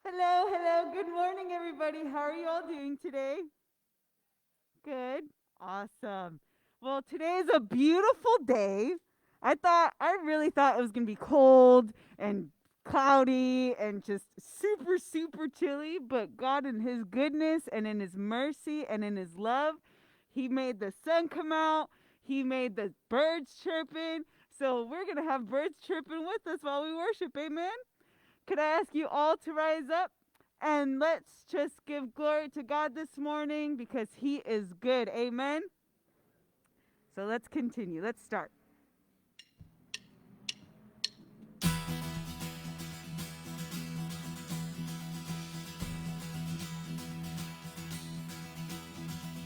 Hello, hello. Good morning, everybody. How are you all doing today? Good. Awesome. Well, today is a beautiful day. I really thought it was going to be cold and cloudy and just super, super chilly. But God, in His goodness and in His mercy and in His love, He made the sun come out. He made the birds chirping. So we're going to have birds chirping with us while we worship. Amen. Could I ask you all to rise up and let's just give glory to God this morning because He is good. Amen. So let's continue. Let's start.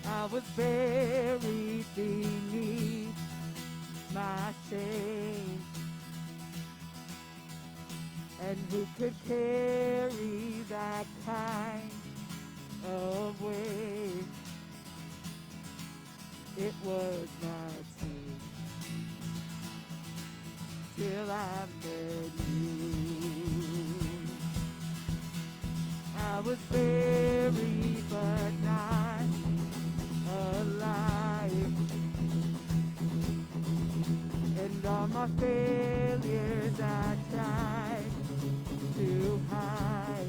I was buried beneath my shame, and who could carry that kind of weight? It was my sin till I met you. I was buried but not alive, and all my failures I tried to hide.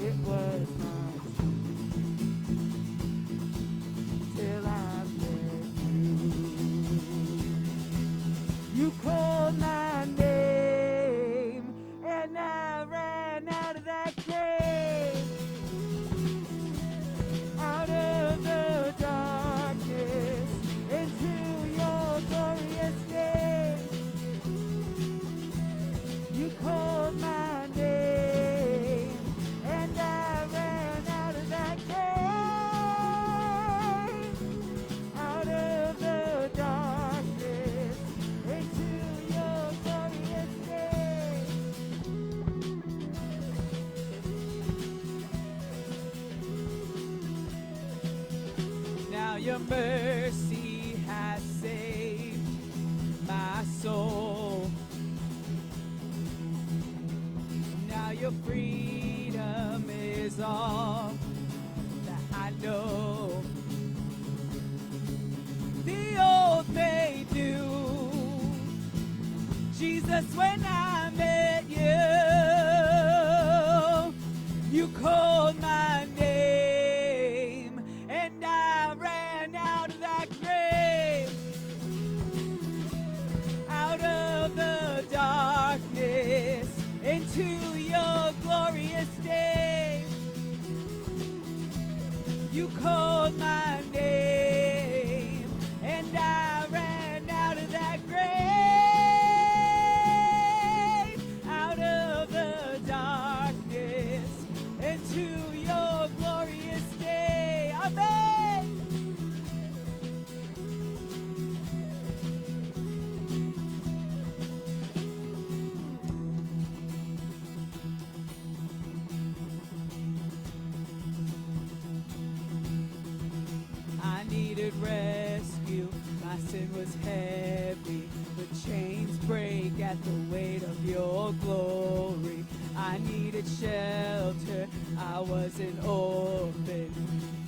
It was my till I met you. You called my name, and I ran out of that cave, out of the darkness, into your glorious day. You called my name, and I ran out of that cave, out of the darkness, into your glorious day. Now your mercy has saved my soul. Now your freedom is all that I know. The old made new. Jesus, when I met you called my name, and I ran out of that grave, out of the darkness, into your glorious day. You called my name, and I ran out of that grave, out of the darkness, into your glorious day. Amen. I needed rescue, my sin was heavy, the chains break at the weight of your glory. I needed shelter, I was an orphan,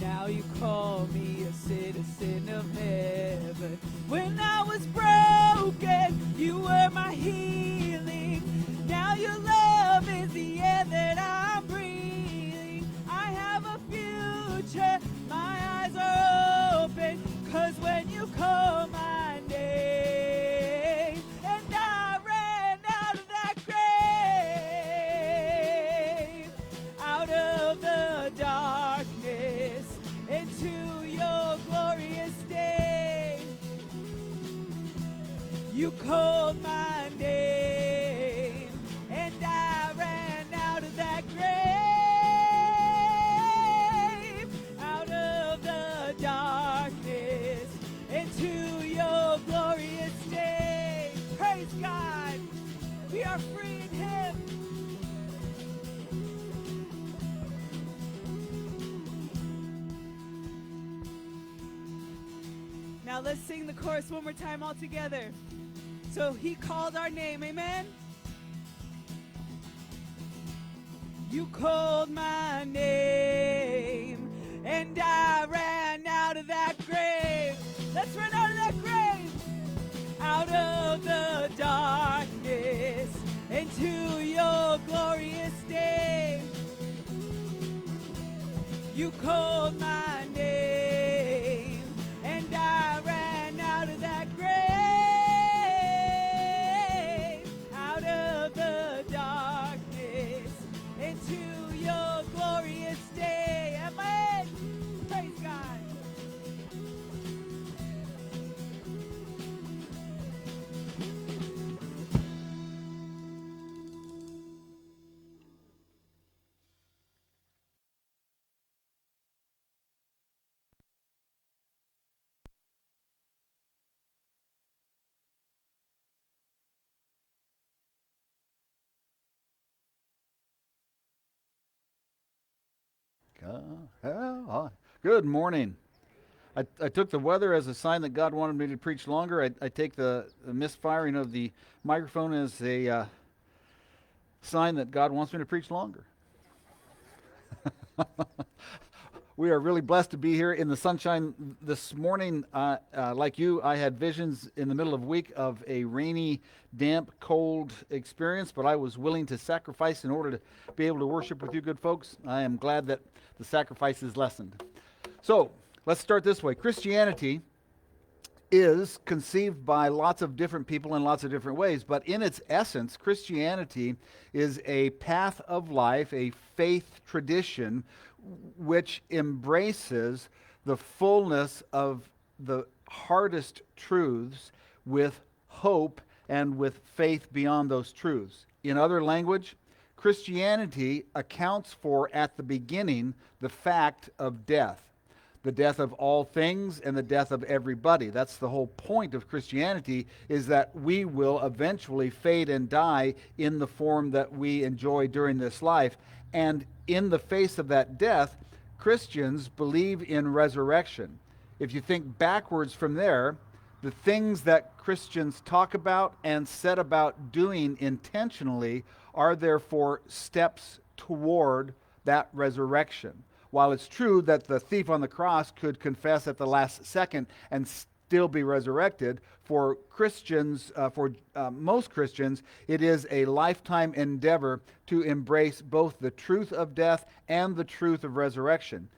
now you call me a citizen of heaven. When I was broken, you were my healing, now your love is the air that I'm breathing. I have a future, my eyes are open, 'cause when you call my name, and I ran out of that grave, out of the darkness, into your glorious day. You called my name, and I ran out of that grave, out of the darkness, into your glorious day. Praise God. We are free in Him. Now let's sing the chorus one more time all together. So He called our name, amen? You called my name, and I ran out of that grave. Let's run out of that grave. Out of the darkness into your glorious day. You called my name, and I ran out of that grave. Out of the darkness into your glorious day. Amen. Praise God. Good morning. I took the weather as a sign that God wanted me to preach longer. I take the misfiring of the microphone as a sign that God wants me to preach longer. We are really blessed to be here in the sunshine this morning. Like you, I had visions in the middle of the week of a rainy, damp, cold experience, but I was willing to sacrifice in order to be able to worship with you good folks. I am glad that the sacrifice is lessened. So, let's start this way. Christianity is conceived by lots of different people in lots of different ways, but in its essence, Christianity is a path of life, a faith tradition which embraces the fullness of the hardest truths with hope and with faith beyond those truths. In other language, Christianity accounts for at the beginning the fact of death. The death of all things and the death of everybody. That's the whole point of Christianity, is that we will eventually fade and die in the form that we enjoy during this life. And in the face of that death, Christians believe in resurrection. If you think backwards from there, the things that Christians talk about and set about doing intentionally are therefore steps toward that resurrection. While it's true that the thief on the cross could confess at the last second and still be resurrected, for Christians, most Christians, it is a lifetime endeavor to embrace both the truth of death and the truth of resurrection.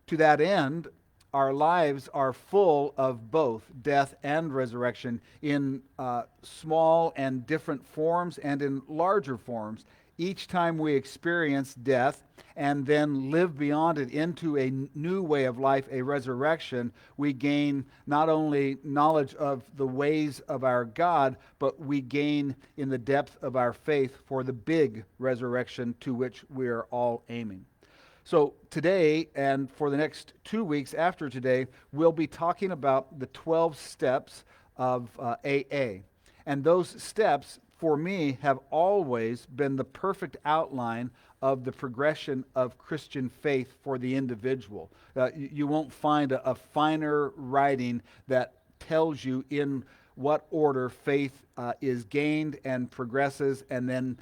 To that end, our lives are full of both death and resurrection in small and different forms and in larger forms. Each time we experience death and then live beyond it into a new way of life, a resurrection, we gain not only knowledge of the ways of our God, but we gain in the depth of our faith for the big resurrection to which we are all aiming. So today and for the next 2 weeks after today, we'll be talking about the 12 steps of AA. And those steps, for me, have always been the perfect outline of the progression of Christian faith for the individual. You won't find a finer writing that tells you in what order faith is gained and progresses and then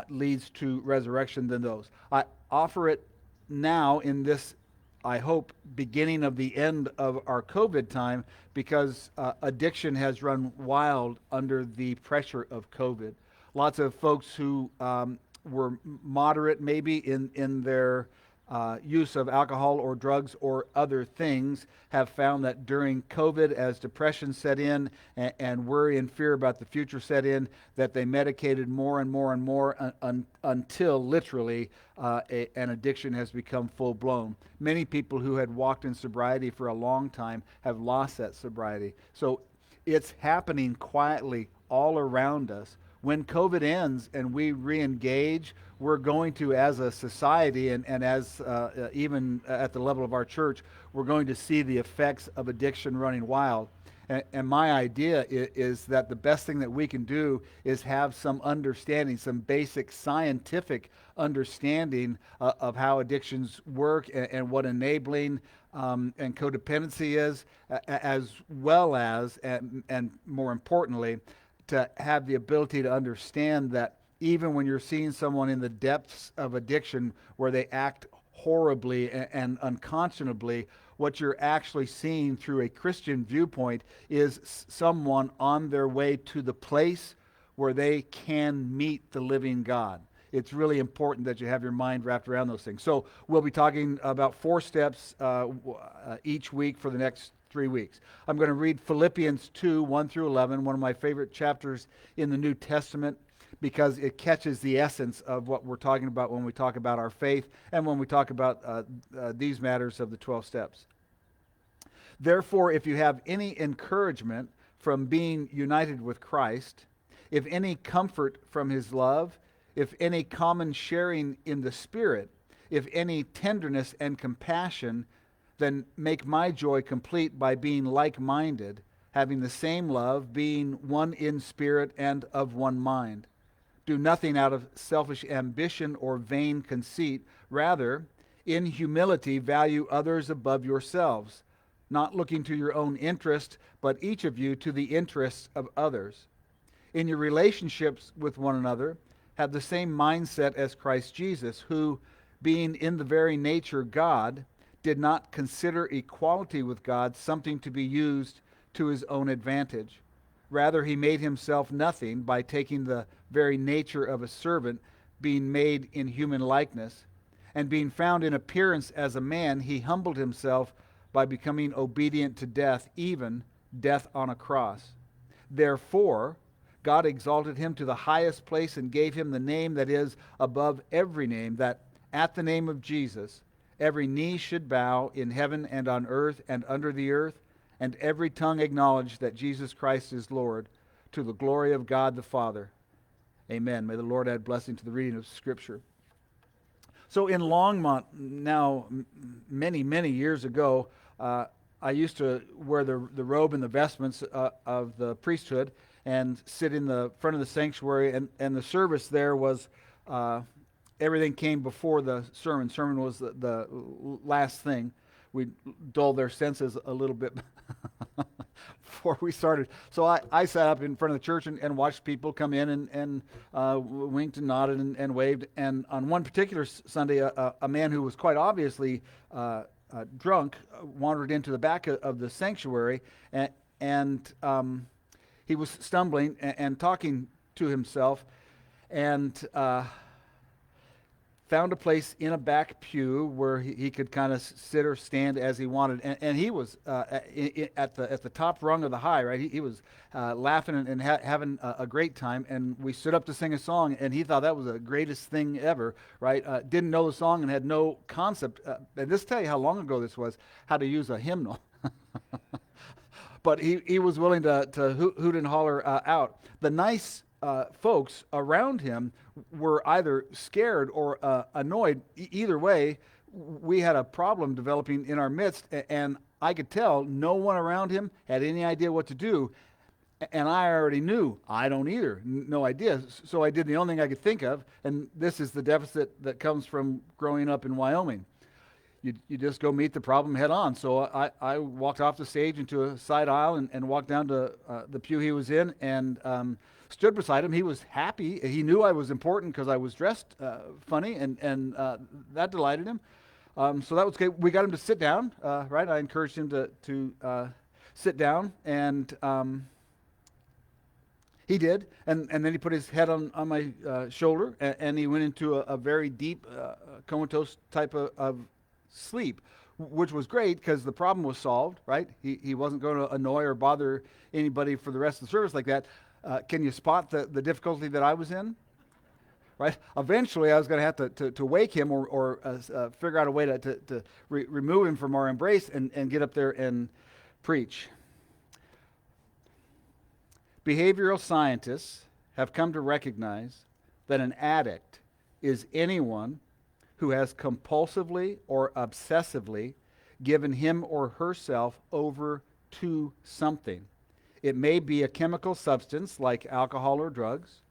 leads to resurrection than those. I offer it now in this, I hope, beginning of the end of our COVID time, because addiction has run wild under the pressure of COVID. Lots of folks who were moderate maybe in their use of alcohol or drugs or other things have found that during COVID, as depression set in and worry and fear about the future set in, that they medicated more and more and more until literally an addiction has become full-blown. Many people who had walked in sobriety for a long time have lost that sobriety. So it's happening quietly all around us. When COVID ends and we re-engage, we're going to, as a society and as even at the level of our church, we're going to see the effects of addiction running wild. And my idea is that the best thing that we can do is have some understanding, some basic scientific understanding of how addictions work and what enabling and codependency is, as well as, and more importantly, to have the ability to understand that even when you're seeing someone in the depths of addiction where they act horribly and unconscionably, what you're actually seeing through a Christian viewpoint is someone on their way to the place where they can meet the living God. It's really important that you have your mind wrapped around those things. So we'll be talking about 4 steps each week for the next 3 weeks. I'm going to read Philippians 2, 1 through 11, one of my favorite chapters in the New Testament, because it catches the essence of what we're talking about when we talk about our faith and when we talk about these matters of the 12 steps. Therefore, if you have any encouragement from being united with Christ, if any comfort from his love, if any common sharing in the Spirit, if any tenderness and compassion, then make my joy complete by being like-minded, having the same love, being one in spirit and of one mind. Do nothing out of selfish ambition or vain conceit. Rather, in humility, value others above yourselves, not looking to your own interest, but each of you to the interests of others. In your relationships with one another, have the same mindset as Christ Jesus, who, being in the very nature God, did not consider equality with God something to be used to his own advantage. Rather, he made himself nothing by taking the very nature of a servant, being made in human likeness. And being found in appearance as a man, he humbled himself by becoming obedient to death, even death on a cross. Therefore, God exalted him to the highest place and gave him the name that is above every name, that at the name of Jesus every knee should bow in heaven and on earth and under the earth, and every tongue acknowledge that Jesus Christ is Lord, to the glory of God the Father. Amen. May the Lord add blessing to the reading of Scripture. So in Longmont, now many, many years ago, I used to wear the robe and the vestments of the priesthood and sit in the front of the sanctuary, and the service there was, everything came before the sermon. Sermon was the last thing. We dulled their senses a little bit before we started. So I sat up in front of the church and watched people come in and winked and nodded and waved. And on one particular Sunday, a man who was quite obviously drunk wandered into the back of the sanctuary, and he was stumbling and talking to himself, and found a place in a back pew where he could kind of sit or stand as he wanted. And he was at the top rung of the high, right? He was laughing and having a great time. And we stood up to sing a song, and he thought that was the greatest thing ever, right? Didn't know the song and had no concept. And this tell you how long ago this was, how to use a hymnal. But he was willing to hoot and holler out. The nice folks around him were either scared or annoyed. Either way, we had a problem developing in our midst, and I could tell no one around him had any idea what to do. And I already knew. I don't either. No idea. So I did the only thing I could think of, and this is the deficit that comes from growing up in Wyoming. You just go meet the problem head on. So I walked off the stage into a side aisle and walked down to the pew he was in, and stood beside him. He was happy. He knew I was important because I was dressed funny, and that delighted him. So that was good. We got him to sit down, right? I encouraged him to sit down, and he did. And then he put his head on my shoulder, and he went into a very deep, comatose type of sleep, which was great because the problem was solved, right? He wasn't going to annoy or bother anybody for the rest of the service like that. Can you spot the difficulty that I was in? Right? Eventually, I was going to have to wake him or figure out a way to remove him from our embrace and get up there and preach. Behavioral scientists have come to recognize that an addict is anyone who has compulsively or obsessively given him or herself over to something. It may be a chemical substance like alcohol or drugs.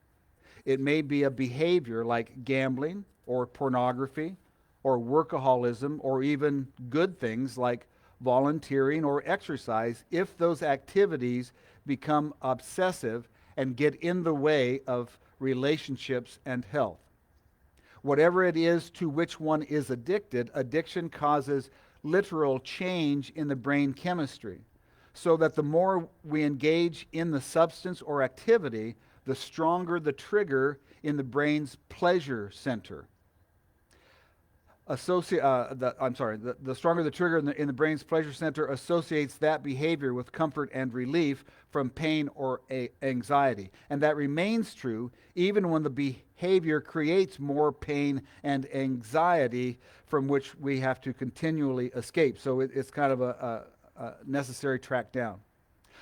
It may be a behavior like gambling or pornography or workaholism, or even good things like volunteering or exercise, if those activities become obsessive and get in the way of relationships, and health. Whatever it is to which one is addicted, addiction causes literal change in the brain chemistry, so that the more we engage in the substance or activity, the stronger the trigger in the brain's pleasure center. The stronger the trigger in the brain's pleasure center associates that behavior with comfort and relief from pain or anxiety. And that remains true even when the behavior creates more pain and anxiety from which we have to continually escape. So it's kind of a necessary track down.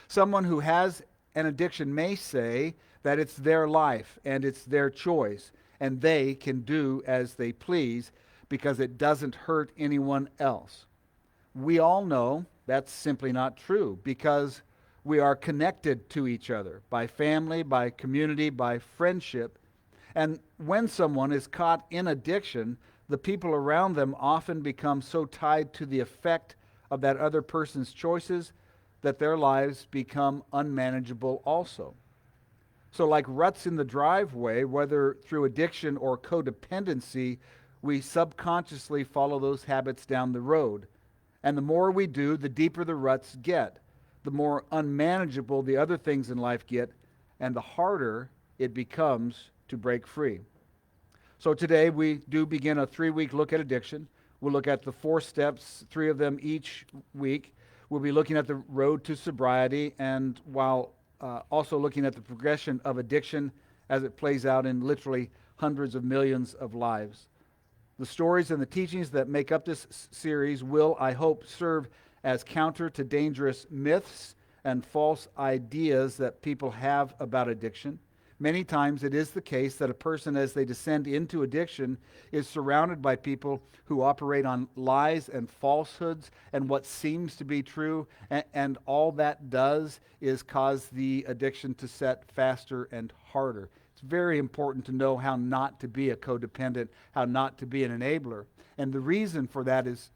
Someone who has an addiction may say that it's their life and it's their choice, and they can do as they please because it doesn't hurt anyone else. We all know that's simply not true, because we are connected to each other by family, by community, by friendship. And when someone is caught in addiction, the people around them often become so tied to the effect of that other person's choices that their lives become unmanageable also. So like ruts in the driveway, whether through addiction or codependency, we subconsciously follow those habits down the road. And the more we do, the deeper the ruts get, the more unmanageable the other things in life get, and the harder it becomes to break free. So today we do begin a 3-week look at addiction. We'll look at the 4 steps, 3 of them each week. We'll be looking at the road to sobriety, and while also looking at the progression of addiction as it plays out in literally hundreds of millions of lives. The stories and the teachings that make up this series will, I hope, serve as counter to dangerous myths and false ideas that people have about addiction. Many times it is the case that a person, as they descend into addiction, is surrounded by people who operate on lies and falsehoods and what seems to be true, and all that does is cause the addiction to set faster and harder. It's very important to know how not to be a codependent, how not to be an enabler. And the reason for that is,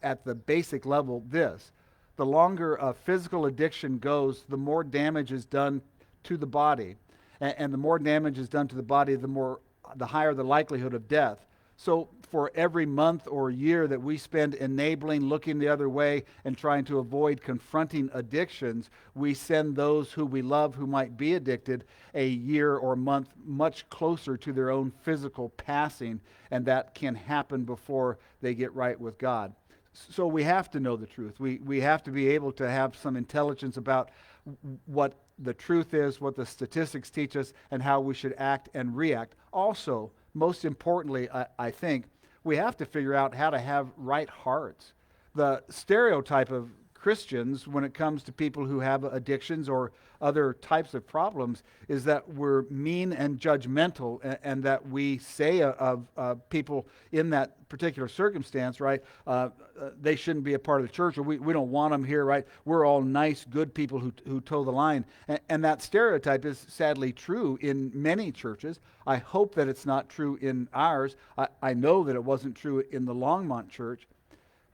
at the basic level, this. The longer a physical addiction goes, the more damage is done to the body. And the more damage is done to the body, the higher the likelihood of death. So for every month or year that we spend enabling, looking the other way, and trying to avoid confronting addictions, we send those who we love who might be addicted a year or month much closer to their own physical passing, and that can happen before they get right with God. So we have to know the truth. We have to be able to have some intelligence about what the truth is, what the statistics teach us, and how we should act and react. Also, most importantly, I think, we have to figure out how to have right hearts. The stereotype of Christians when it comes to people who have addictions or other types of problems is that we're mean and judgmental, and that we say of people in that particular circumstance, right, they shouldn't be a part of the church, or we don't want them here, right? We're all nice, good people who toe the line. And that stereotype is sadly true in many churches. I hope that it's not true in ours. I know that it wasn't true in the Longmont Church.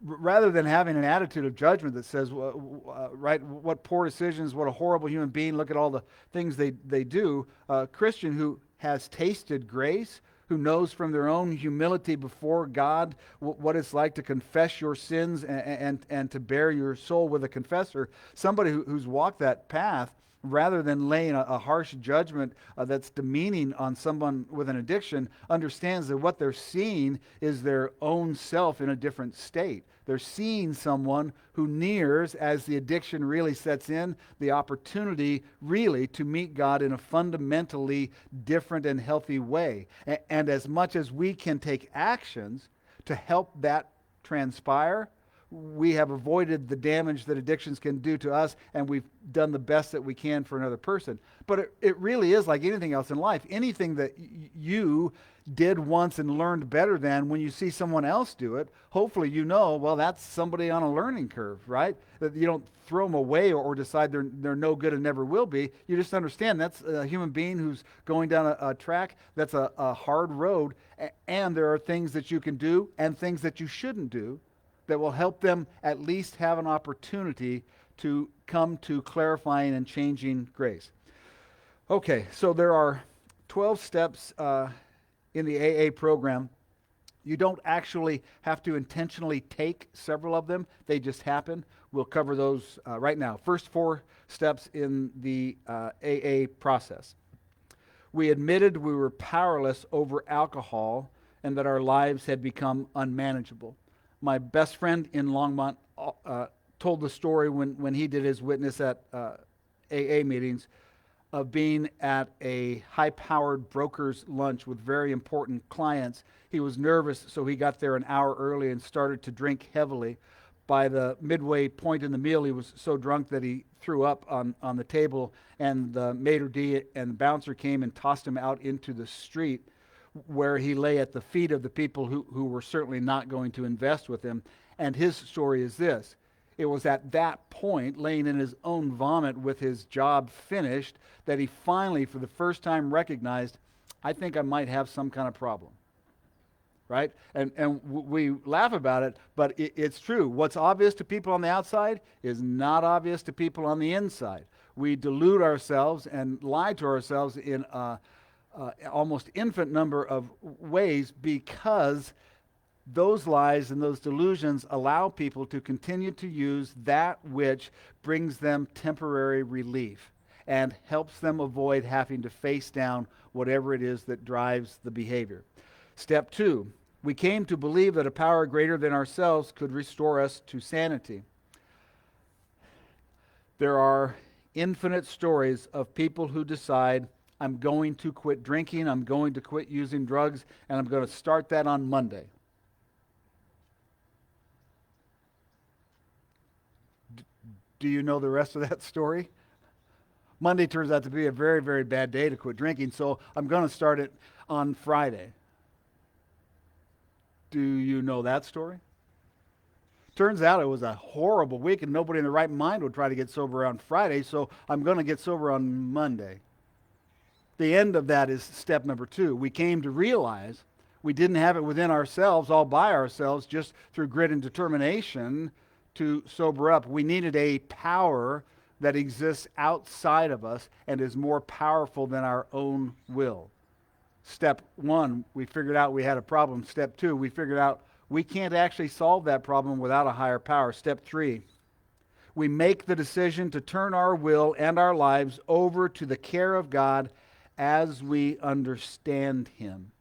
Rather than having an attitude of judgment that says, right, what poor decisions, what a horrible human being, look at all the things they do, a Christian who has tasted grace, who knows from their own humility before God what it's like to confess your sins and to bear your soul with a confessor, somebody who's walked that path, rather than laying a harsh judgment that's demeaning on someone with an addiction, understands that what they're seeing is their own self in a different state. They're seeing someone who nears, as the addiction really sets in, the opportunity really to meet God in a fundamentally different and healthy way. And as much as we can take actions to help that transpire, we have avoided the damage that addictions can do to us, and we've done the best that we can for another person. But it really is like anything else in life. Anything that you did once and learned better than, when you see someone else do it, hopefully you know, well, that's somebody on a learning curve, right? That you don't throw them away or decide they're no good and never will be. You just understand that's a human being who's going down a track that's a hard road, and there are things that you can do and things that you shouldn't do that will help them at least have an opportunity to come to clarifying and changing grace. Okay, so there are 12 steps in the AA program, you don't actually have to intentionally take several of them. They just happen. We'll cover those right now. First 4 steps in the AA process. We admitted we were powerless over alcohol and that our lives had become unmanageable. My best friend in Longmont told the story when he did his witness at AA meetings of being at a high-powered broker's lunch with very important clients. He was nervous, so he got there an hour early and started to drink heavily. By the midway point in the meal, he was so drunk that he threw up on the table, and the maitre d' and the bouncer came and tossed him out into the street, where he lay at the feet of the people who were certainly not going to invest with him. And his story is this: it was at that point, laying in his own vomit with his job finished, that he finally, for the first time, recognized, I think I might have some kind of problem. Right? And we laugh about it, but it's true. What's obvious to people on the outside is not obvious to people on the inside. We delude ourselves and lie to ourselves in almost infinite number of ways, because those lies and those delusions allow people to continue to use that which brings them temporary relief and helps them avoid having to face down whatever it is that drives the behavior. Step 2, we came to believe that a power greater than ourselves could restore us to sanity. There are infinite stories of people who decide, I'm going to quit drinking, I'm going to quit using drugs, and I'm going to start that on Monday. Do you know the rest of that story? Monday turns out to be a very, very bad day to quit drinking, so I'm going to start it on Friday. Do you know that story? Turns out it was a horrible week, and nobody in their right mind would try to get sober on Friday, so I'm going to get sober on Monday. The end of that is step number 2. We came to realize we didn't have it within ourselves, all by ourselves, just through grit and determination to sober up. We needed a power that exists outside of us and is more powerful than our own will. Step 1, we figured out we had a problem. Step 2, we figured out we can't actually solve that problem without a higher power. Step 3, we make the decision to turn our will and our lives over to the care of God as we understand Him.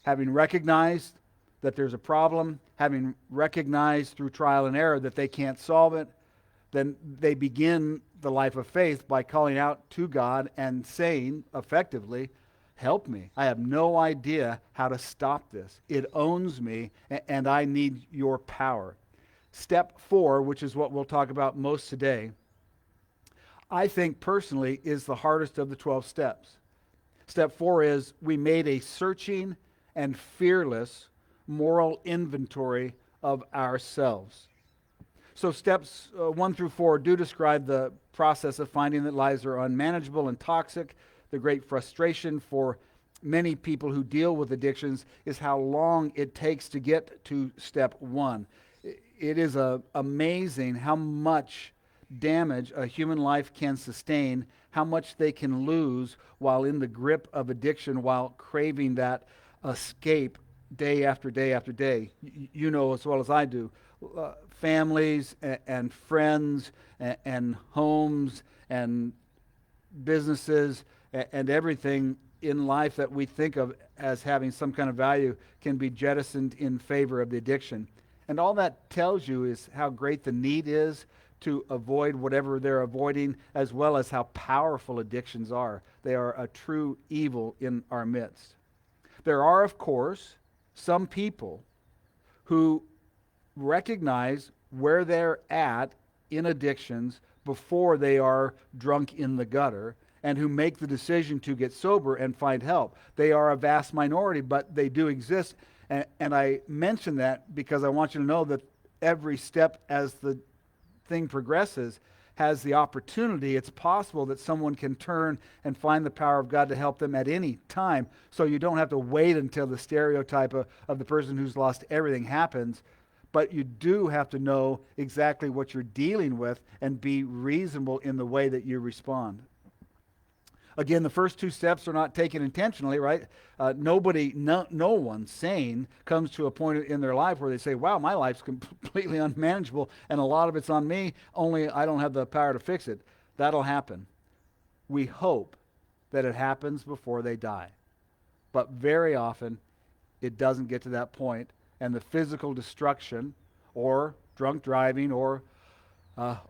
Having recognized that there's a problem, having recognized through trial and error that they can't solve it, then they begin the life of faith by calling out to God and saying effectively, help me. I have no idea how to stop this. It owns me, and I need your power. Step 4, which is what we'll talk about most today, I think personally is the hardest of the 12 steps. Step 4 is we made a searching and fearless moral inventory of ourselves. So steps 1 through 4 do describe the process of finding that lives are unmanageable and toxic. The great frustration for many people who deal with addictions is how long it takes to get to step 1. It is amazing how much damage a human life can sustain, how much they can lose while in the grip of addiction, while craving that escape day after day after day. You know as well as I do. Families and friends and homes and businesses and everything in life that we think of as having some kind of value can be jettisoned in favor of the addiction. And all that tells you is how great the need is to avoid whatever they're avoiding, as well as how powerful addictions are. They are a true evil in our midst. There are, of course, some people who recognize where they're at in addictions before they are drunk in the gutter, and who make the decision to get sober and find help. They are a vast minority, but they do exist. And I mention that because I want you to know that every step as the thing progresses has the opportunity. It's possible that someone can turn and find the power of God to help them at any time. So you don't have to wait until the stereotype of the person who's lost everything happens. But you do have to know exactly what you're dealing with and be reasonable in the way that you respond. Again, the first two steps are not taken intentionally, right? No one sane comes to a point in their life where they say, wow, my life's completely unmanageable and a lot of it's on me, only I don't have the power to fix it. That'll happen. We hope that it happens before they die. But very often, it doesn't get to that point, and the physical destruction or drunk driving or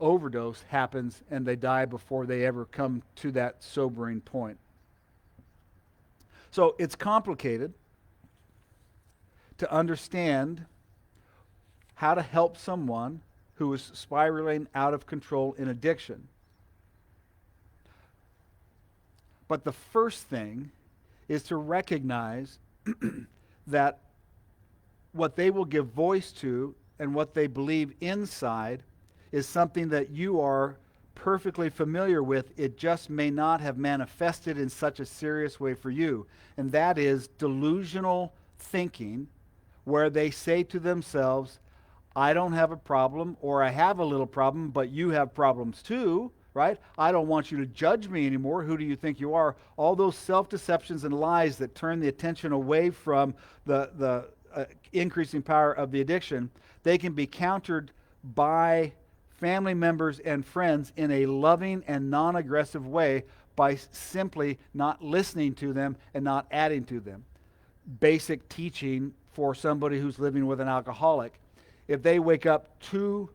overdose happens, and they die before they ever come to that sobering point. So it's complicated to understand how to help someone who is spiraling out of control in addiction. But the first thing is to recognize that what they will give voice to and what they believe inside is something that you are perfectly familiar with. It just may not have manifested in such a serious way for you. And that is delusional thinking, where they say to themselves, I don't have a problem, or I have a little problem, but you have problems too, right? I don't want you to judge me anymore. Who do you think you are? All those self-deceptions and lies that turn the attention away from the increasing power of the addiction, they can be countered by family members and friends in a loving and non-aggressive way by simply not listening to them and not adding to them. Basic teaching for somebody who's living with an alcoholic. If they wake up too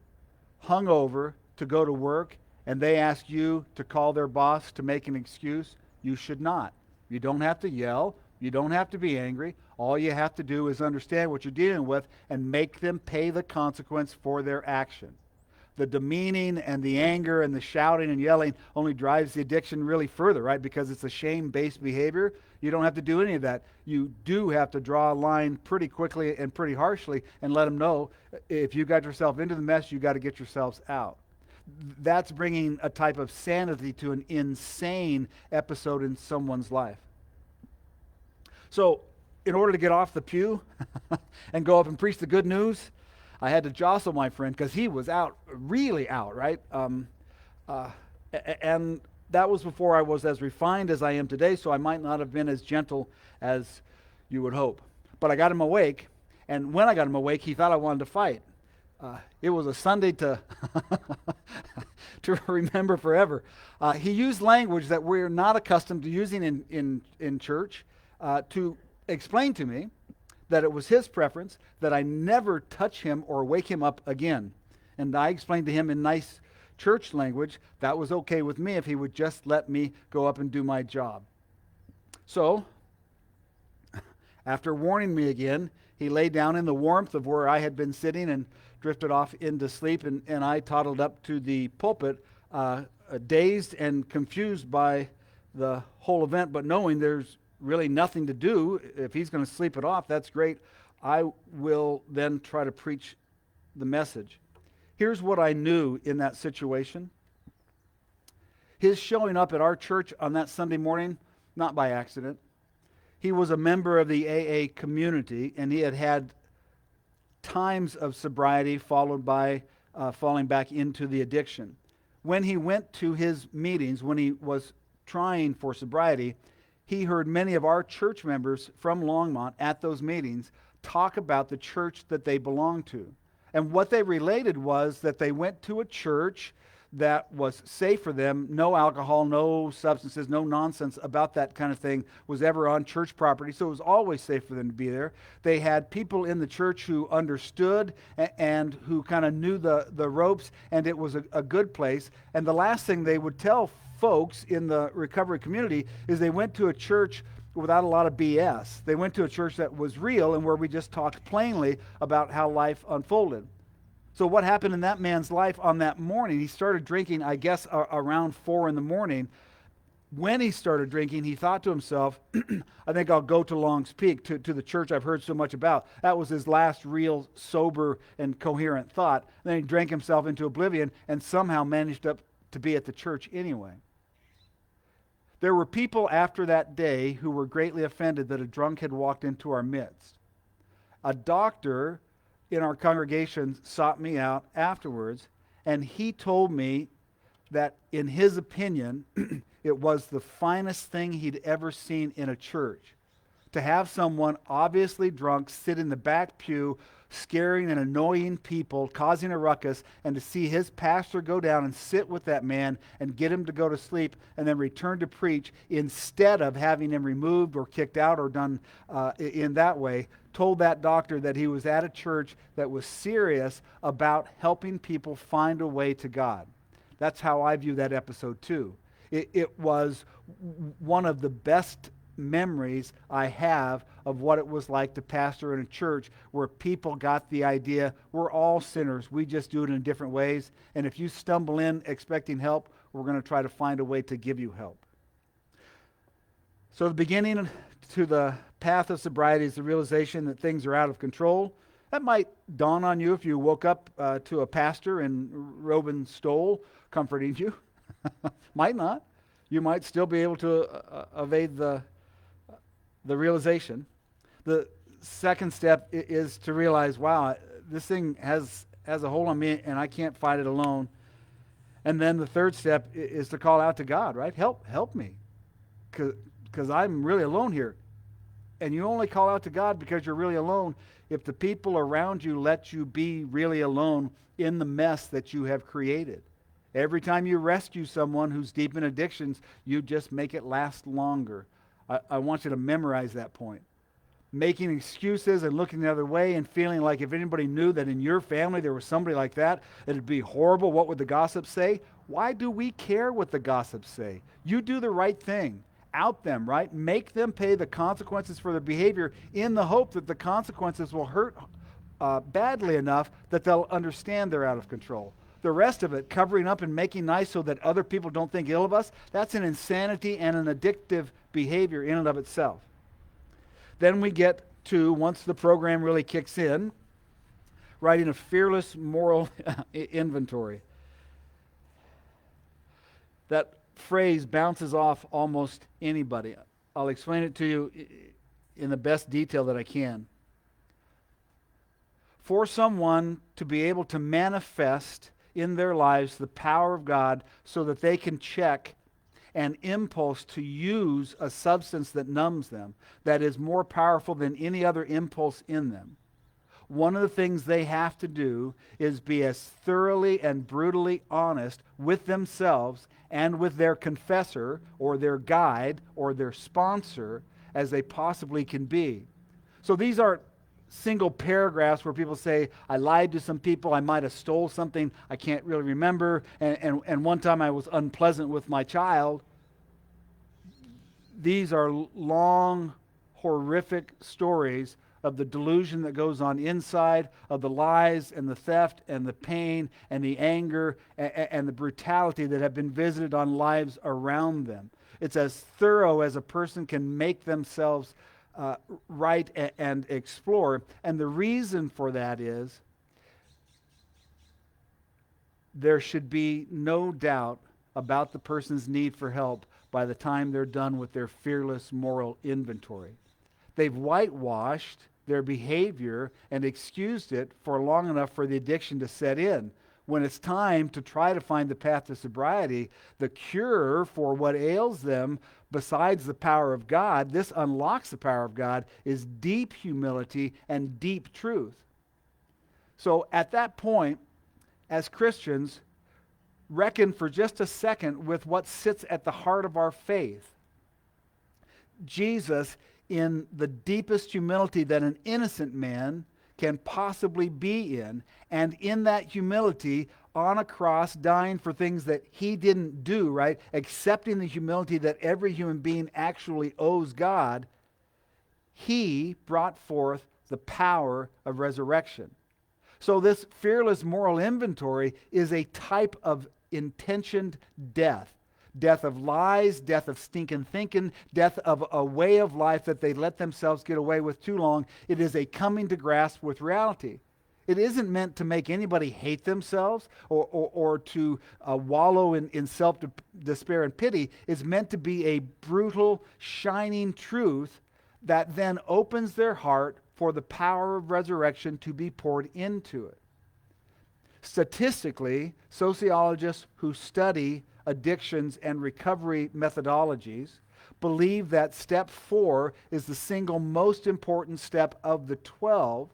hungover to go to work and they ask you to call their boss to make an excuse, you should not. You don't have to yell. You don't have to be angry. All you have to do is understand what you're dealing with and make them pay the consequence for their action. The demeaning and the anger and the shouting and yelling only drives the addiction really further, right? Because it's a shame-based behavior. You don't have to do any of that. You do have to draw a line pretty quickly and pretty harshly and let them know, if you got yourself into the mess, you got to get yourselves out. That's bringing a type of sanity to an insane episode in someone's life. So, in order to get off the pew and go up and preach the good news, I had to jostle my friend because he was out, really out, right? And that was before I was as refined as I am today, so I might not have been as gentle as you would hope. But I got him awake, and when I got him awake, he thought I wanted to fight. It was a Sunday to to remember forever. He used language that we're not accustomed to using in church to explain to me that it was his preference that I never touch him or wake him up again. And I explained to him in nice church language that was okay with me if he would just let me go up and do my job. So, after warning me again, he lay down in the warmth of where I had been sitting and drifted off into sleep, and I toddled up to the pulpit, dazed and confused by the whole event, but knowing there's really nothing to do. If he's going to sleep it off, that's great. I will then try to preach the message. Here's what I knew in that situation. His showing up at our church on that Sunday morning, not by accident. He was a member of the AA community, and he had had times of sobriety followed by falling back into the addiction. When he went to his meetings, when he was trying for sobriety, he heard many of our church members from Longmont at those meetings talk about the church that they belonged to. And what they related was that they went to a church that was safe for them. No alcohol, no substances, no nonsense about that kind of thing was ever on church property. So it was always safe for them to be there. They had people in the church who understood and who kind of knew the ropes, and it was a good place. And the last thing they would tell folks in the recovery community is they went to a church without a lot of BS. They went to a church that was real and where we just talked plainly about how life unfolded. So what happened in that man's life on that morning? He started drinking, I guess, around 4 in the morning. When he started drinking, he thought to himself, I think I'll go to Long's Peak, to the church I've heard so much about. That was his last real sober and coherent thought. And then he drank himself into oblivion and somehow managed to be at the church anyway. There were people after that day who were greatly offended that a drunk had walked into our midst. A doctor in our congregation sought me out afterwards, and he told me that in his opinion, it was the finest thing he'd ever seen in a church. To have someone obviously drunk sit in the back pew, scaring and annoying people, causing a ruckus, and to see his pastor go down and sit with that man and get him to go to sleep and then return to preach instead of having him removed or kicked out or done in that way, told that doctor that he was at a church that was serious about helping people find a way to God. That's how I view that episode too. It was one of the best memories I have of what it was like to pastor in a church where people got the idea we're all sinners. We just do it in different ways. And if you stumble in expecting help, we're going to try to find a way to give you help. So the beginning to the path of sobriety is the realization that things are out of control. That might dawn on you if you woke up to a pastor in robe and stole comforting you. Might not. You might still be able to evade the realization. The second step is to realize, wow, this thing has a hold on me and I can't fight it alone. And then the third step is to call out to God, right? Help me, because I'm really alone here. And you only call out to God because you're really alone if the people around you let you be really alone in the mess that you have created. Every time you rescue someone who's deep in addictions, you just make it last longer. I want you to memorize that point. Making excuses and looking the other way and feeling like if anybody knew that in your family there was somebody like that, it'd be horrible. What would the gossips say? Why do we care what the gossips say? You do the right thing. Out them, right? Make them pay the consequences for their behavior in the hope that the consequences will hurt badly enough that they'll understand they're out of control. The rest of it, covering up and making nice so that other people don't think ill of us, that's an insanity and an addictive behavior in and of itself. Then we get to, once the program really kicks in, writing a fearless moral inventory. That phrase bounces off almost anybody. I'll explain it to you in the best detail that I can. For someone to be able to manifest in their lives the power of God so that they can check an impulse to use a substance that numbs them, that is more powerful than any other impulse in them. One of the things they have to do is be as thoroughly and brutally honest with themselves and with their confessor or their guide or their sponsor as they possibly can be. So these aren't single paragraphs where people say, I lied to some people, I might have stole something, I can't really remember, and one time I was unpleasant with my child. These are long, horrific stories of the delusion that goes on inside, of the lies and the theft and the pain and the anger and the brutality that have been visited on lives around them. It's as thorough as a person can make themselves write and explore. And the reason for that is there should be no doubt about the person's need for help by the time they're done with their fearless moral inventory. They've whitewashed their behavior and excused it for long enough for the addiction to set in. When it's time to try to find the path to sobriety, the cure for what ails them, besides the power of God, this unlocks the power of God, is deep humility and deep truth. So at that point, as Christians, reckon for just a second with what sits at the heart of our faith. Jesus, in the deepest humility that an innocent man can possibly be in, and in that humility on a cross, dying for things that he didn't do, right? Accepting the humility that every human being actually owes God, he brought forth the power of resurrection. So this fearless moral inventory is a type of intentioned death. Death of lies, death of stinking thinking, death of a way of life that they let themselves get away with too long. It is a coming to grasp with reality. It isn't meant to make anybody hate themselves or to wallow in self-despair and pity. It's meant to be a brutal, shining truth that then opens their heart for the power of resurrection to be poured into it. Statistically, sociologists who study addictions and recovery methodologies, believe that step 4 is the single most important step of the 12,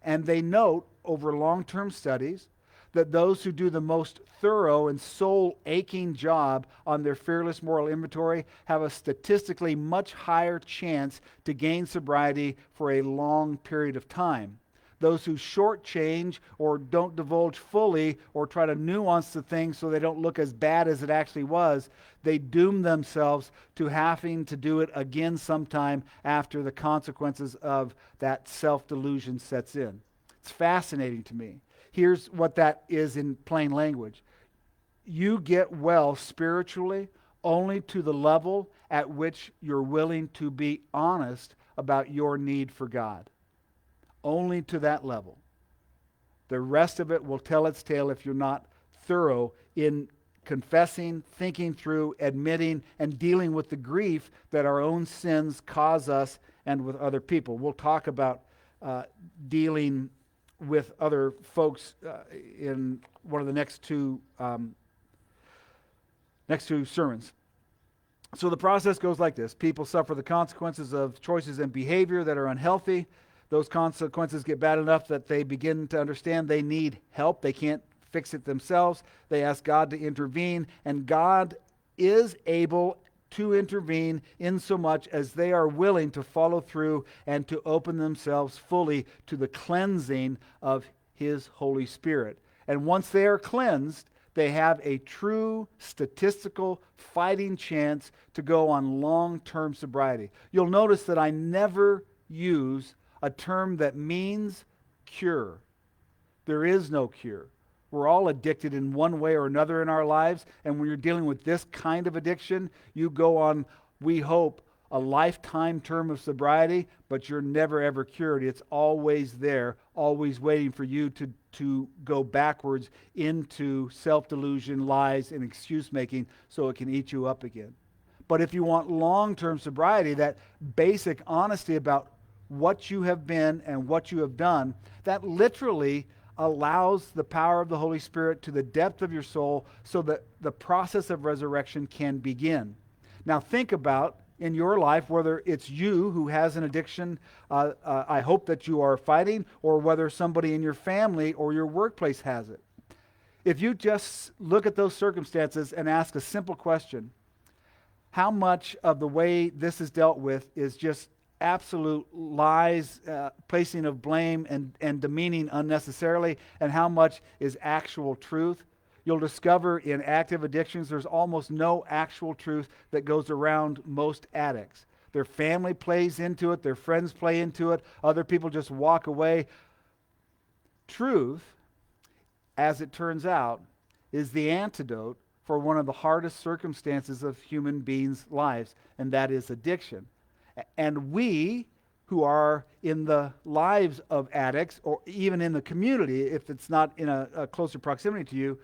and they note over long-term studies that those who do the most thorough and soul-aching job on their fearless moral inventory have a statistically much higher chance to gain sobriety for a long period of time. Those who shortchange or don't divulge fully or try to nuance the thing so they don't look as bad as it actually was, they doom themselves to having to do it again sometime after the consequences of that self-delusion sets in. It's fascinating to me. Here's what that is in plain language. You get well spiritually only to the level at which you're willing to be honest about your need for God. Only to that level. The rest of it will tell its tale if you're not thorough in confessing, thinking through, admitting, and dealing with the grief that our own sins cause us and with other people. We'll talk about dealing with other folks in one of the next two sermons. So the process goes like this. People suffer the consequences of choices and behavior that are unhealthy. Those consequences get bad enough that they begin to understand they need help. They can't fix it themselves. They ask God to intervene, and God is able to intervene in so much as they are willing to follow through and to open themselves fully to the cleansing of His Holy Spirit. And once they are cleansed, they have a true statistical fighting chance to go on long-term sobriety. You'll notice that I never use a term that means cure. There is no cure. We're all addicted in one way or another in our lives, and when you're dealing with this kind of addiction, you go on, we hope, a lifetime term of sobriety, but you're never ever cured. It's always there, always waiting for you to go backwards into self-delusion, lies, and excuse-making so it can eat you up again. But if you want long-term sobriety, that basic honesty about what you have been and what you have done, that literally allows the power of the Holy Spirit to the depth of your soul so that the process of resurrection can begin. Now think about in your life whether it's you who has an addiction, I hope that you are fighting, or whether somebody in your family or your workplace has it. If you just look at those circumstances and ask a simple question, how much of the way this is dealt with is just absolute lies, placing of blame and demeaning unnecessarily, and how much is actual truth? You'll discover in active addictions there's almost no actual truth that goes around most addicts. Their family plays into it, their friends play into it, other people just walk away. Truth, as it turns out, is the antidote for one of the hardest circumstances of human beings' lives, and that is addiction. And we who are in the lives of addicts, or even in the community, if it's not in a closer proximity to you,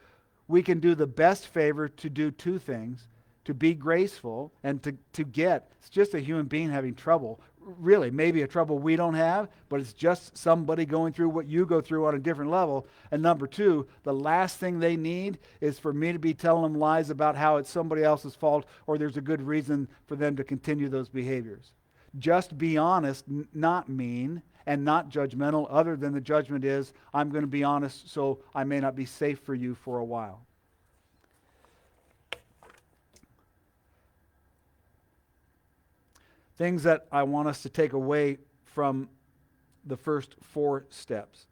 we can do the best favor to do two things: to be graceful and to get. It's just a human being having trouble. Really, maybe a trouble we don't have, but it's just somebody going through what you go through on a different level. And number two, the last thing they need is for me to be telling them lies about how it's somebody else's fault or there's a good reason for them to continue those behaviors. Just be honest, not mean, and not judgmental, other than the judgment is, I'm going to be honest so I may not be safe for you for a while. Things that I want us to take away from the first 4 steps.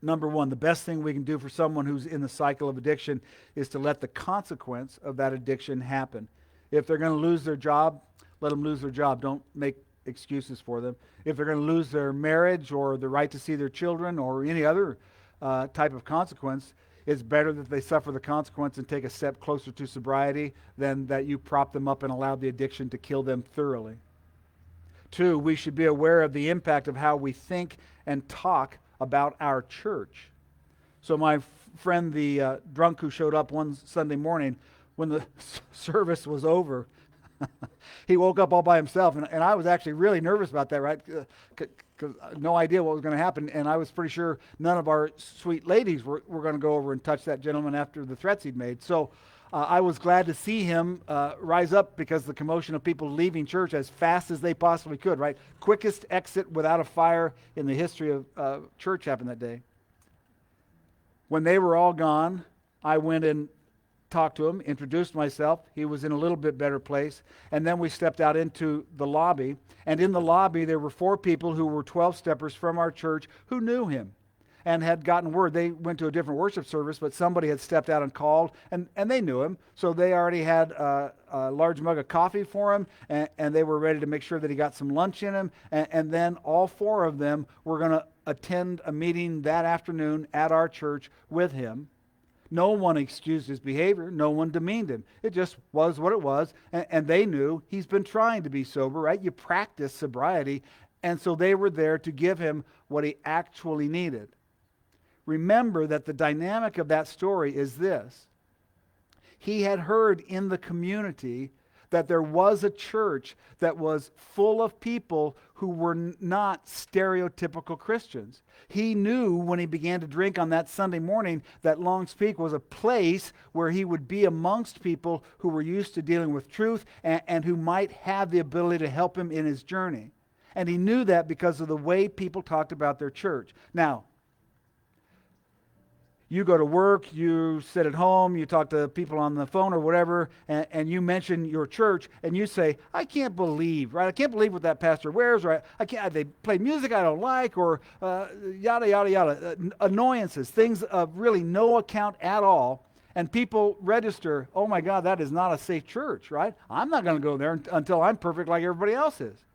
Number 1, the best thing we can do for someone who's in the cycle of addiction is to let the consequence of that addiction happen. If they're going to lose their job, let them lose their job. Don't make excuses for them. If they're going to lose their marriage or the right to see their children or any other type of consequence, it's better that they suffer the consequence and take a step closer to sobriety than that you prop them up and allow the addiction to kill them thoroughly. 2, we should be aware of the impact of how we think and talk about our church. So my friend, the drunk who showed up one Sunday morning, when the service was over, he woke up all by himself, and I was actually really nervous about that, right? Because no idea what was going to happen, and I was pretty sure none of our sweet ladies were going to go over and touch that gentleman after the threats he'd made. So I was glad to see him rise up because the commotion of people leaving church as fast as they possibly could, right? Quickest exit without a fire in the history of church happened that day. When they were all gone, I went and talked to him, introduced myself. He was in a little bit better place. And then we stepped out into the lobby. And in the lobby, there were 4 people who were 12-steppers from our church who knew him and had gotten word. They went to a different worship service, but somebody had stepped out and called, and they knew him. So they already had a large mug of coffee for him, and they were ready to make sure that he got some lunch in him. And then all 4 of them were going to attend a meeting that afternoon at our church with him. No one excused his behavior. No one demeaned him. It just was what it was. And they knew he's been trying to be sober, right? You practice sobriety. And so they were there to give him what he actually needed. Remember that the dynamic of that story is this. He had heard in the community that there was a church that was full of people who were not stereotypical Christians. He knew when he began to drink on that Sunday morning that Long's Peak was a place where he would be amongst people who were used to dealing with truth and who might have the ability to help him in his journey. And he knew that because of the way people talked about their church. Now, you go to work, you sit at home, you talk to people on the phone or whatever, and you mention your church, and you say, I can't believe, right? I can't believe what that pastor wears, or I can't, they play music I don't like, or yada, yada, yada. Annoyances, things of really no account at all. And people register, oh my God, that is not a safe church, right? I'm not going to go there until I'm perfect like everybody else is.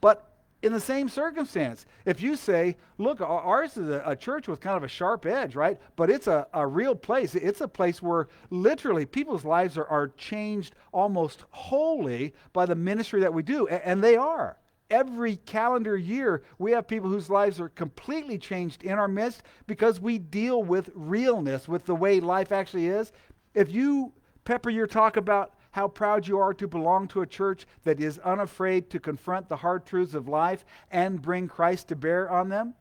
But in the same circumstance, if you say, look, ours is a church with kind of a sharp edge, right? But it's a real place. It's a place where literally people's lives are changed almost wholly by the ministry that we do. And they are. Every calendar year, we have people whose lives are completely changed in our midst because we deal with realness, with the way life actually is. If you pepper your talk about how proud you are to belong to a church that is unafraid to confront the hard truths of life and bring Christ to bear on them,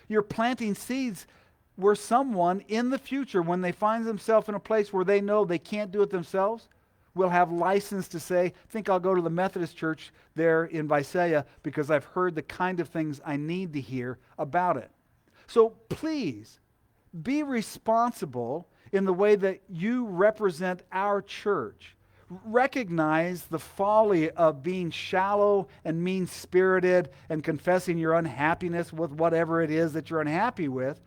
you're planting seeds where someone in the future, when they find themselves in a place where they know they can't do it themselves, will have license to say, I think I'll go to the Methodist church there in Visalia because I've heard the kind of things I need to hear about it. So please, be responsible in the way that you represent our church. Recognize the folly of being shallow and mean-spirited and confessing your unhappiness with whatever it is that you're unhappy with.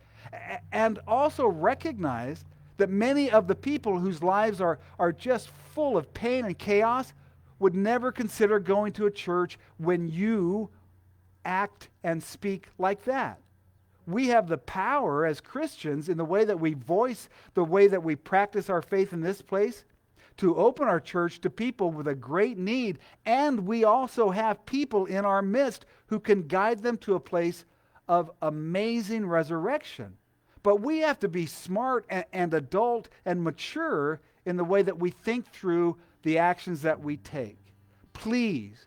And also recognize that many of the people whose lives are just full of pain and chaos would never consider going to a church when you act and speak like that. We have the power as Christians in the way that we voice, the way that we practice our faith in this place, to open our church to people with a great need. And we also have people in our midst who can guide them to a place of amazing resurrection. But we have to be smart and adult and mature in the way that we think through the actions that we take. Please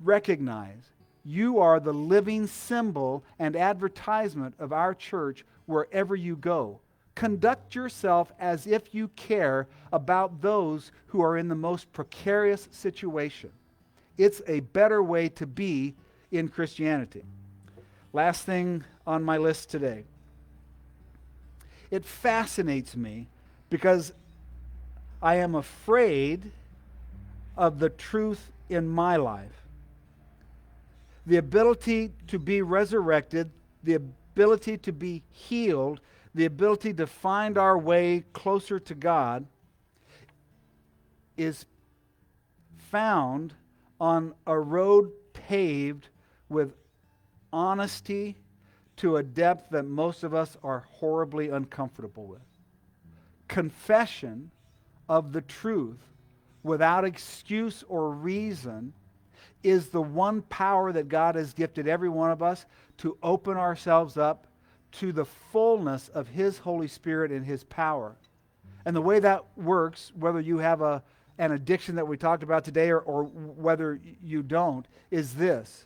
recognize you are the living symbol and advertisement of our church wherever you go. Conduct yourself as if you care about those who are in the most precarious situation. It's a better way to be in Christianity. Last thing on my list today. It fascinates me because I am afraid of the truth in my life. The ability to be resurrected, the ability to be healed, the ability to find our way closer to God is found on a road paved with honesty to a depth that most of us are horribly uncomfortable with. Confession of the truth without excuse or reason is the one power that God has gifted every one of us to open ourselves up to the fullness of His Holy Spirit and His power. And the way that works, whether you have an addiction that we talked about today or whether you don't, is this.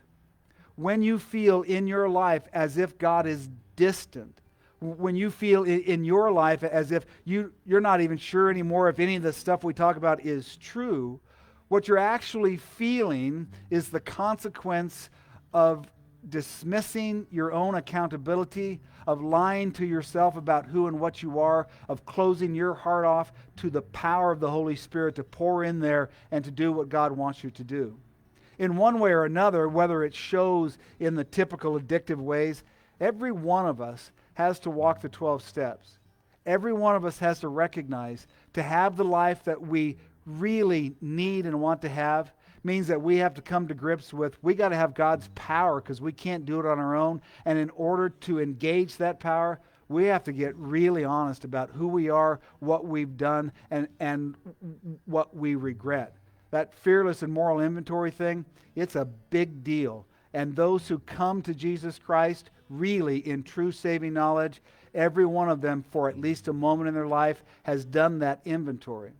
When you feel in your life as if God is distant, when you feel in your life as if you're not even sure anymore if any of the stuff we talk about is true, what you're actually feeling is the consequence of dismissing your own accountability, of lying to yourself about who and what you are, of closing your heart off to the power of the Holy Spirit to pour in there and to do what God wants you to do. In one way or another, whether it shows in the typical addictive ways, every one of us has to walk the 12 steps. Every one of us has to recognize to have the life that we really need and want to have means that we have to come to grips with we got to have God's power because we can't do it on our own. And in order to engage that power, we have to get really honest about who we are, what we've done, and what we regret. That fearless and moral inventory thing, it's a big deal. And those who come to Jesus Christ really in true saving knowledge, every one of them for at least a moment in their life has done that inventory.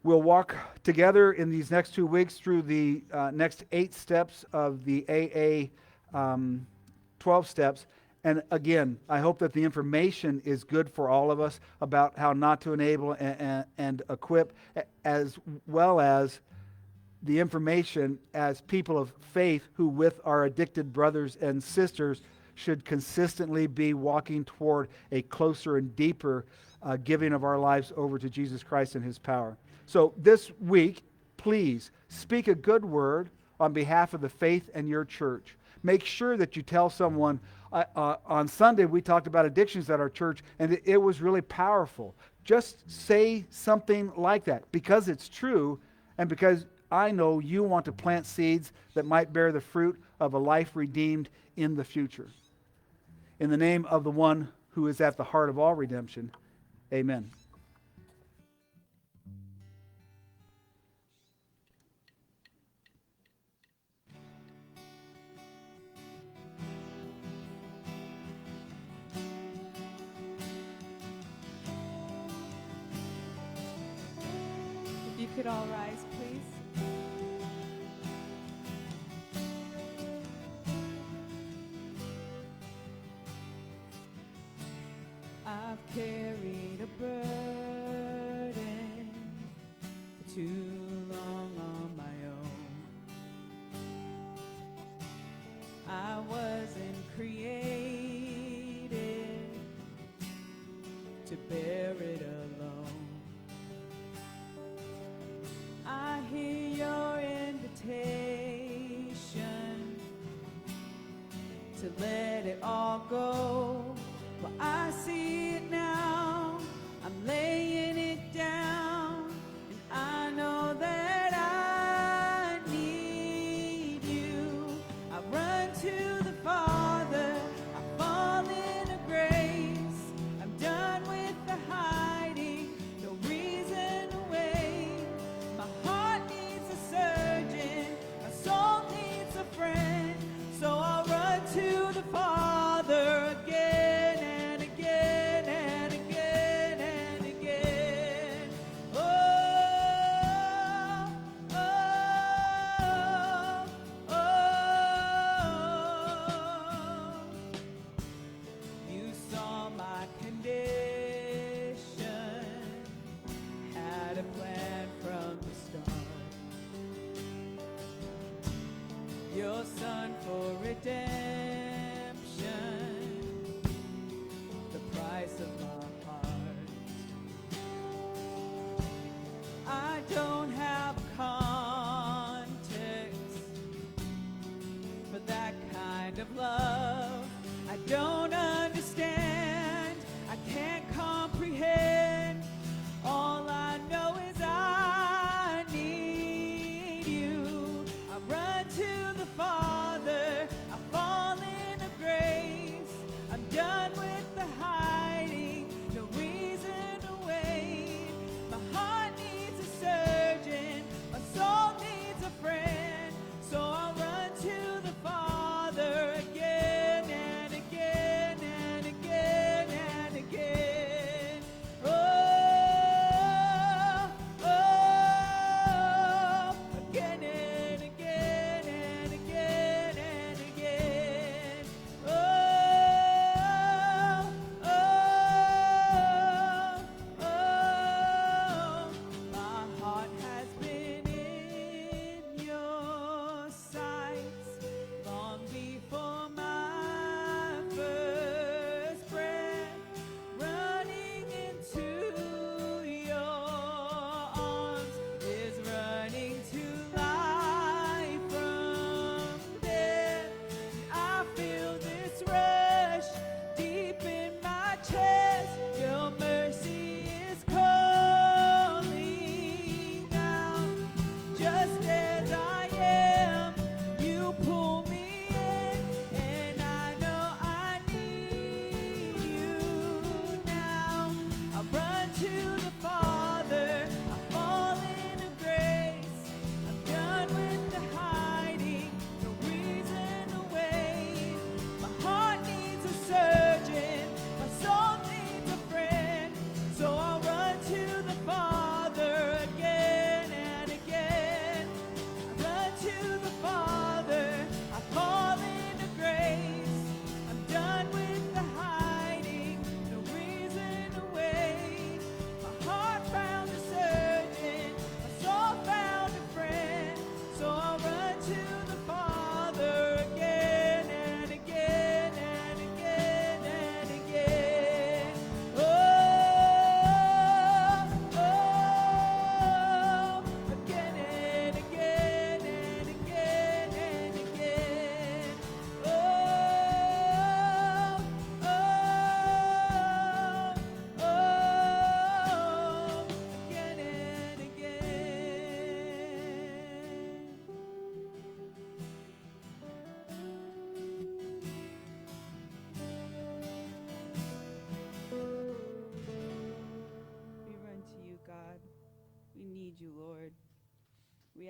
We'll walk together in these next 2 weeks through the next 8 steps of the AA 12 steps. And again, I hope that the information is good for all of us about how not to enable and equip, as well as the information as people of faith who with our addicted brothers and sisters should consistently be walking toward a closer and deeper giving of our lives over to Jesus Christ and His power. So this week, please speak a good word on behalf of the faith and your church. Make sure that you tell someone. On Sunday, we talked about addictions at our church, and it was really powerful. Just say something like that because it's true and because I know you want to plant seeds that might bear the fruit of a life redeemed in the future. In the name of the one who is at the heart of all redemption, amen. If you could all rise, please. I've carried a burden for too long on my own. I wasn't created to bear it alone. I hear your invitation to let it all go. Well, I see it now. I'm laying it down, and I know that I need you. I run to the Father. I fall into grace. I'm done with the hiding. No reason to wait. My heart needs a surgeon. My soul needs a friend. So I'll run to the Father again and again and again and again. Oh, oh, oh. You saw my condition, had a plan from the start. Your Son for redemption, the price of my heart. I don't have context for that kind of love. I don't understand. I can't comprehend. All I know is I need you. I run to the Father. I fall into grace. I'm done with the hiding. No reason to wait. My heart needs a surgeon. My soul needs a friend. So I'll run to the Father again and again and again and again. Oh, oh, again and again and again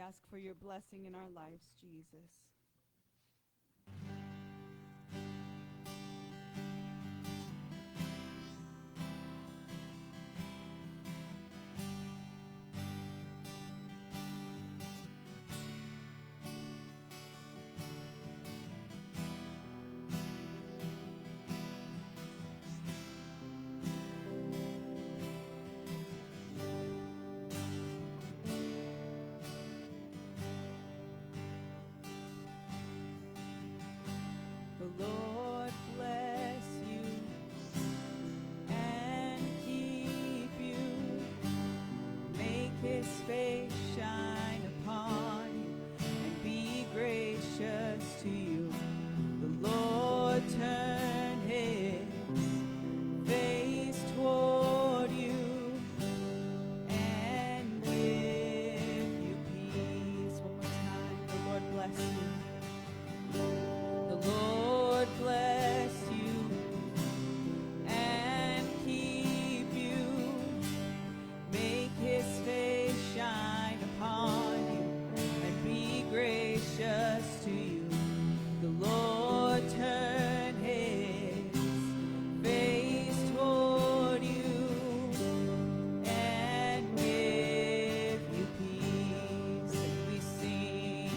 ask for your blessing in our lives, Jesus. The Lord bless you and keep you. Make his face shine upon you and be gracious to you. The Lord turn his face toward you and give you peace. One more time. The Lord bless you. The Lord bless you and keep you. Make his face shine upon you and be gracious to you. The Lord turn his face toward you and give you peace. And we sing,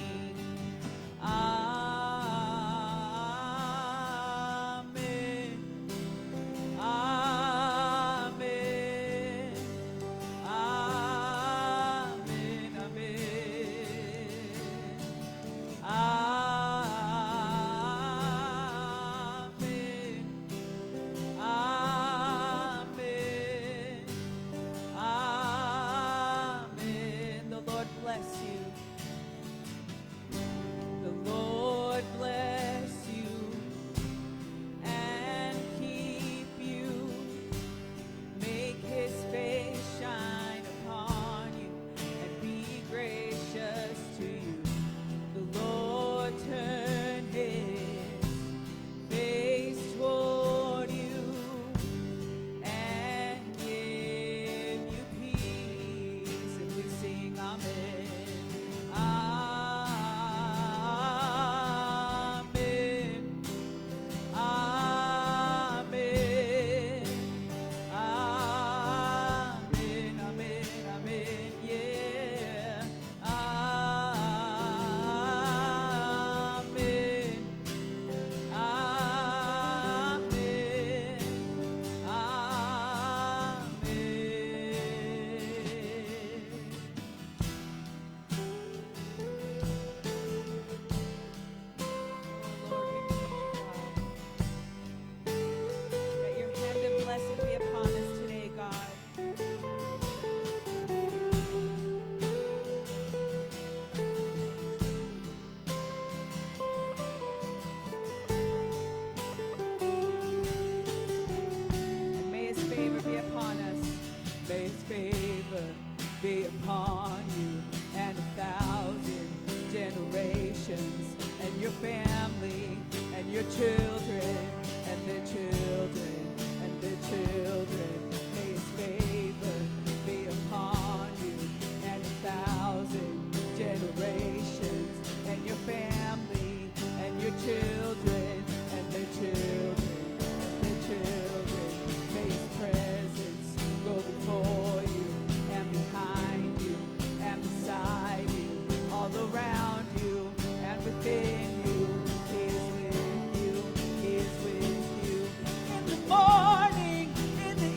Amen. be upon you and 1,000 generations, and your family, and your children, and their children, and their children. May his favor be upon you and 1,000 generations, and your family, and your children, and their children, and their children. May his presence go before you and behind you and beside you, all around you and within you. He is with you, he is with you. In the morning, in the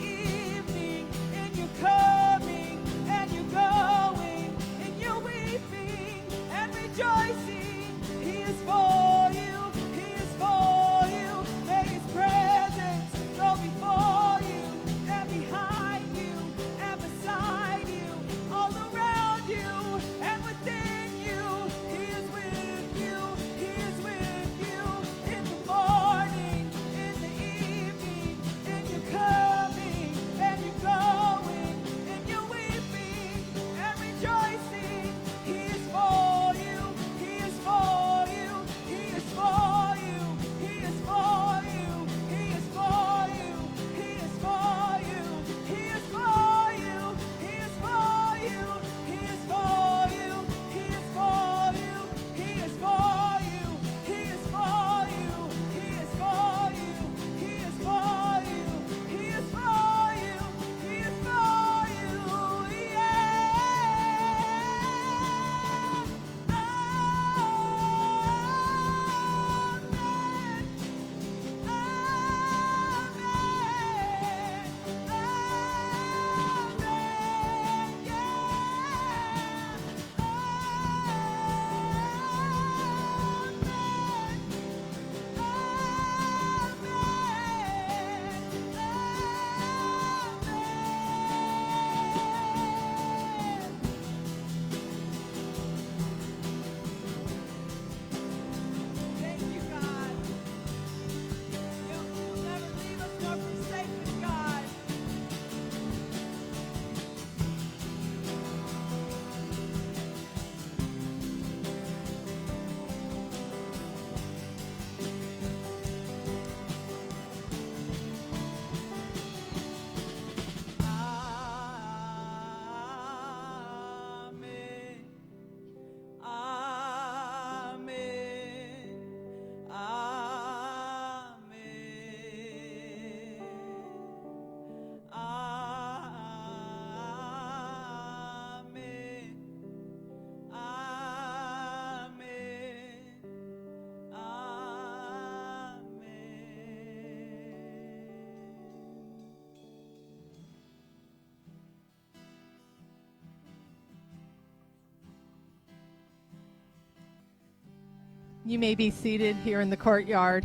You may be seated here in the courtyard.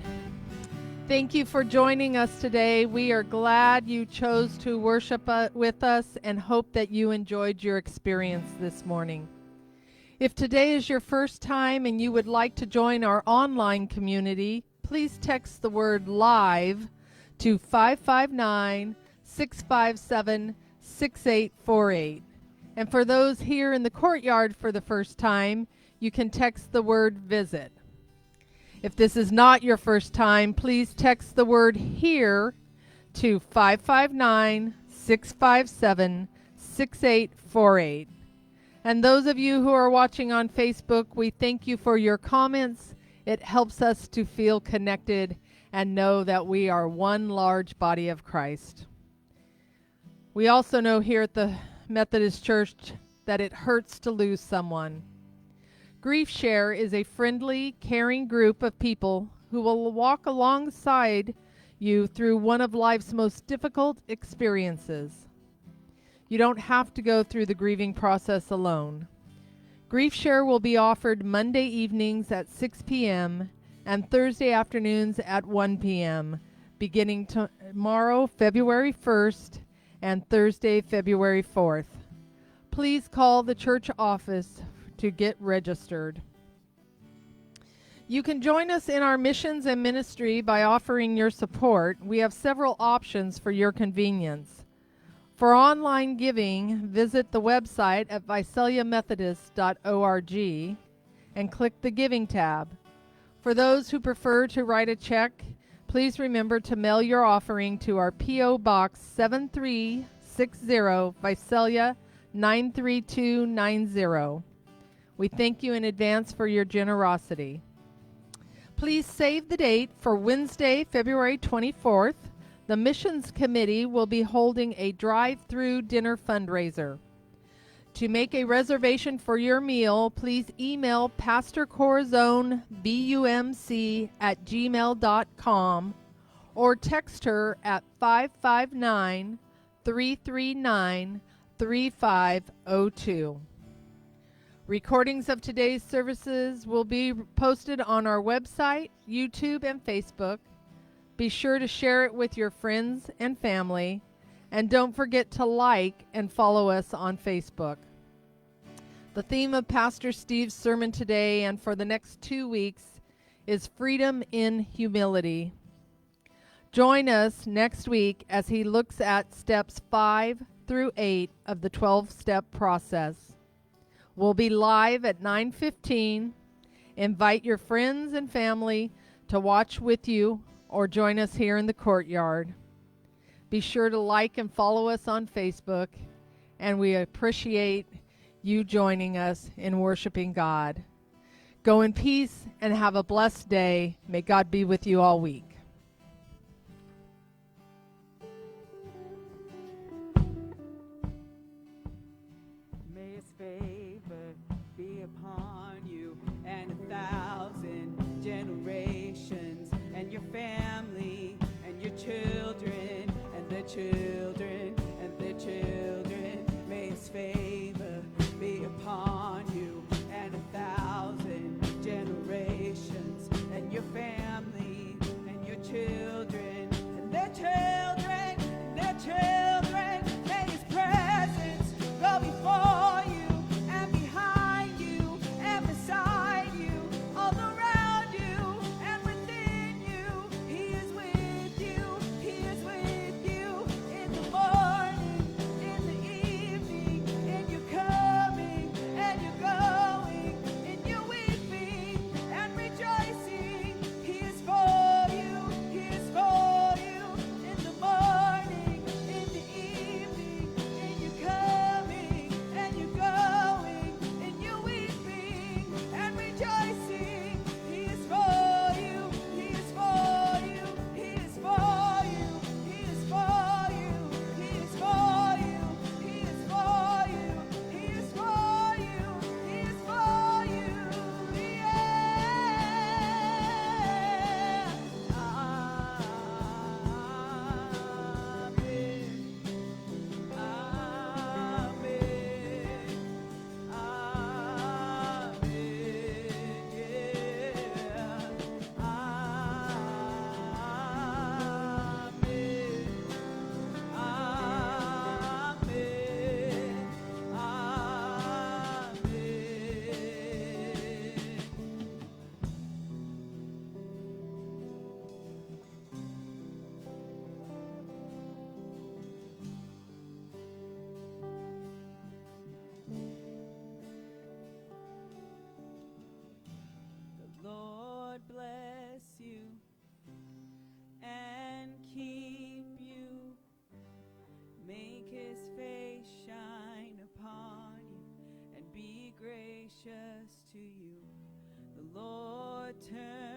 Thank you for joining us today. We are glad you chose to worship with us and hope that you enjoyed your experience this morning. If today is your first time and you would like to join our online community, please text the word LIVE to 559-657-6848. And for those here in the courtyard for the first time, you can text the word VISIT. If this is not your first time, please text the word HERE to 559-657-6848. And those of you who are watching on Facebook, we thank you for your comments. It helps us to feel connected and know that we are one large body of Christ. We also know here at the Methodist Church that it hurts to lose someone. Grief Share is a friendly, caring group of people who will walk alongside you through one of life's most difficult experiences. You don't have to go through the grieving process alone. Grief Share will be offered Monday evenings at 6 p.m. and Thursday afternoons at 1 p.m., beginning tomorrow, February 1st, and Thursday, February 4th. Please call the church office to get registered. You can join us in our missions and ministry by offering your support. We have several options for your convenience. For online giving, visit the website at VisaliaMethodist.org and click the Giving tab. For those who prefer to write a check, please remember to mail your offering to our P.O. Box 7360, Visalia 93290. We thank you in advance for your generosity. Please save the date for Wednesday, February 24th. The Missions Committee will be holding a drive-through dinner fundraiser. To make a reservation for your meal, please email Pastor Corazon, BUMC@gmail.com or text her at 559-339-3502. Recordings of today's services will be posted on our website, YouTube, and Facebook. Be sure to share it with your friends and family, and don't forget to like and follow us on Facebook. The theme of Pastor Steve's sermon today and for the next 2 weeks is Freedom in Humility. Join us next week as he looks at steps 5 through 8 of the 12-step process. We'll be live at 9:15. Invite your friends and family to watch with you or join us here in the courtyard. Be sure to like and follow us on Facebook, and we appreciate you joining us in worshiping God. Go in peace and have a blessed day. May God be with you all week. May his favor be upon you and 1,000 generations, and your family and your children and their children and their children. May his favor be upon you and 1,000 generations, and your family and your precious to you. The Lord turns